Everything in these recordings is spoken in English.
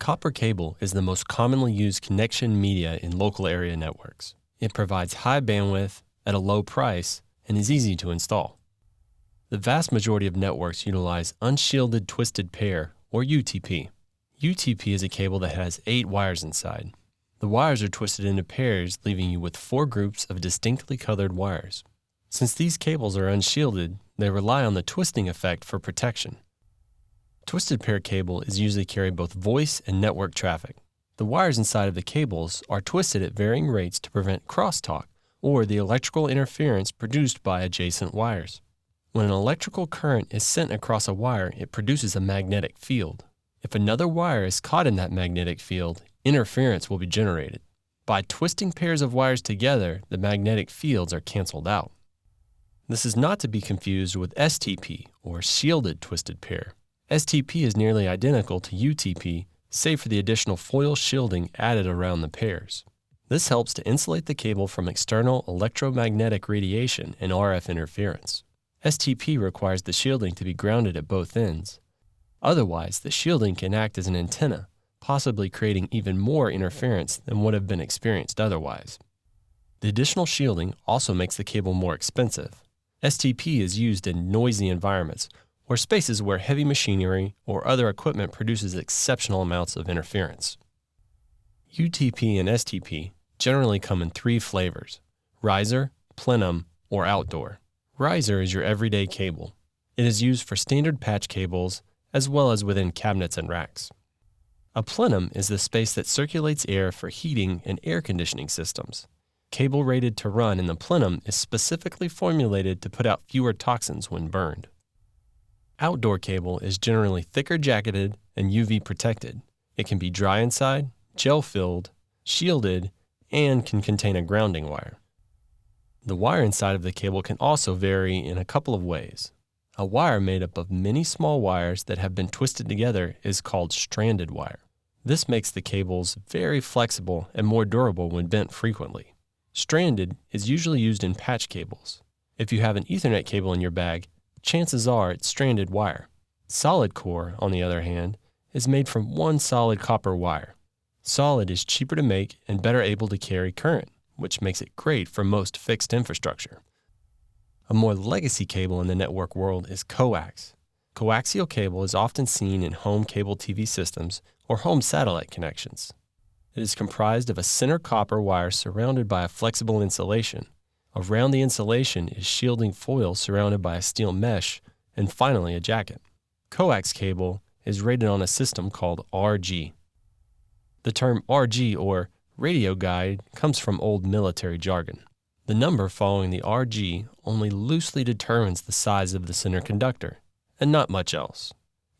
Copper cable is the most commonly used connection media in local area networks. It provides high bandwidth at a low price and is easy to install. The vast majority of networks utilize unshielded twisted pair, or UTP. UTP is a cable that has 8 wires inside. The wires are twisted into pairs, leaving you with 4 groups of distinctly colored wires. Since these cables are unshielded, they rely on the twisting effect for protection. Twisted pair cable is usually carried both voice and network traffic. The wires inside of the cables are twisted at varying rates to prevent crosstalk, or the electrical interference produced by adjacent wires. When an electrical current is sent across a wire, it produces a magnetic field. If another wire is caught in that magnetic field, interference will be generated. By twisting pairs of wires together, the magnetic fields are canceled out. This is not to be confused with STP, or shielded twisted pair. STP is nearly identical to UTP, save for the additional foil shielding added around the pairs. This helps to insulate the cable from external electromagnetic radiation and RF interference. STP requires the shielding to be grounded at both ends. Otherwise, the shielding can act as an antenna, possibly creating even more interference than would have been experienced otherwise. The additional shielding also makes the cable more expensive. STP is used in noisy environments or spaces where heavy machinery or other equipment produces exceptional amounts of interference. UTP and STP generally come in 3 flavors: riser, plenum, or outdoor. Riser is your everyday cable. It is used for standard patch cables as well as within cabinets and racks. A plenum is the space that circulates air for heating and air conditioning systems. Cable rated to run in the plenum is specifically formulated to put out fewer toxins when burned. Outdoor cable is generally thicker jacketed and UV protected. It can be dry inside, gel-filled, shielded, and can contain a grounding wire. The wire inside of the cable can also vary in a couple of ways. A wire made up of many small wires that have been twisted together is called stranded wire. This makes the cables very flexible and more durable when bent frequently. Stranded is usually used in patch cables. If you have an Ethernet cable in your bag, chances are it's stranded wire. Solid core, on the other hand, is made from one solid copper wire. Solid is cheaper to make and better able to carry current, which makes it great for most fixed infrastructure. A more legacy cable in the network world is coax. Coaxial cable is often seen in home cable TV systems or home satellite connections. It is comprised of a center copper wire surrounded by a flexible insulation. Around the insulation is shielding foil surrounded by a steel mesh, and finally a jacket. Coax cable is rated on a system called RG. The term RG, or radio guide, comes from old military jargon. The number following the RG only loosely determines the size of the center conductor, and not much else.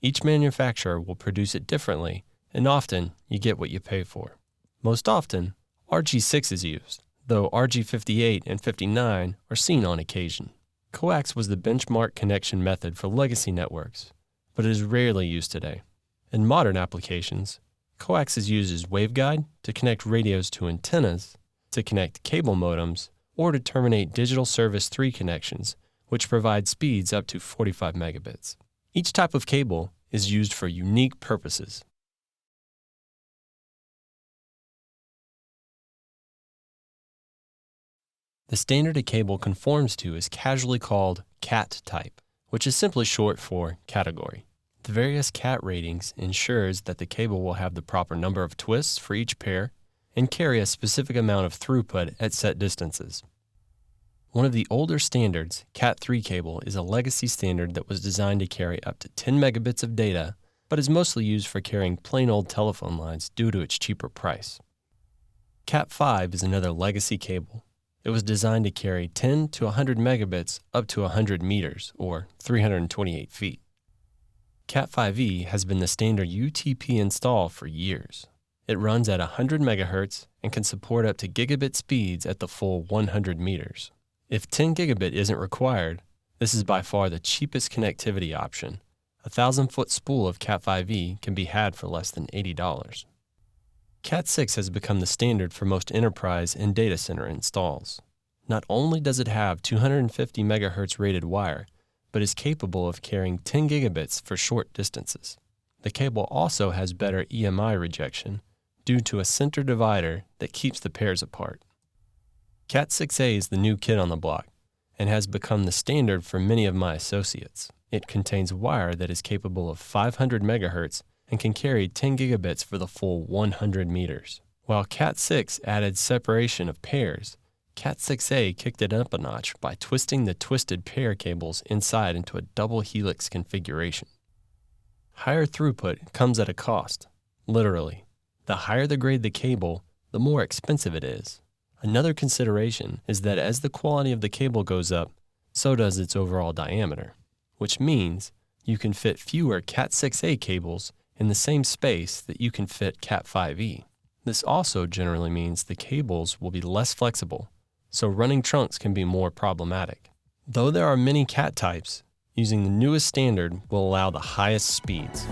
Each manufacturer will produce it differently, and often you get what you pay for. Most often, RG6 is used, though RG58 and 59 are seen on occasion. Coax was the benchmark connection method for legacy networks, but it is rarely used today. In modern applications, coax is used as waveguide to connect radios to antennas, to connect cable modems, or to terminate digital service 3 connections, which provide speeds up to 45 megabits. Each type of cable is used for unique purposes. The standard a cable conforms to is casually called CAT type, which is simply short for category. The various CAT ratings ensures that the cable will have the proper number of twists for each pair and carry a specific amount of throughput at set distances. One of the older standards, Cat3 cable, is a legacy standard that was designed to carry up to 10 megabits of data, but is mostly used for carrying plain old telephone lines due to its cheaper price. Cat5 is another legacy cable. It was designed to carry 10 to 100 megabits up to 100 meters, or 328 feet. Cat5e has been the standard UTP install for years. It runs at 100 megahertz and can support up to gigabit speeds at the full 100 meters. If 10 gigabit isn't required, this is by far the cheapest connectivity option. A 1,000-foot spool of Cat5e can be had for less than $80. Cat6 has become the standard for most enterprise and data center installs. Not only does it have 250 megahertz rated wire, but is capable of carrying 10 gigabits for short distances. The cable also has better EMI rejection due to a center divider that keeps the pairs apart. Cat 6A is the new kid on the block and has become the standard for many of my associates. It contains wire that is capable of 500 megahertz and can carry 10 gigabits for the full 100 meters. While Cat 6 added separation of pairs, Cat 6A kicked it up a notch by twisting the twisted pair cables inside into a double helix configuration. Higher throughput comes at a cost. Literally, the higher the grade the cable, the more expensive it is. Another consideration is that as the quality of the cable goes up, so does its overall diameter, which means you can fit fewer Cat 6A cables in the same space that you can fit Cat 5e. This also generally means the cables will be less flexible, so running trunks can be more problematic. Though there are many Cat types, using the newest standard will allow the highest speeds.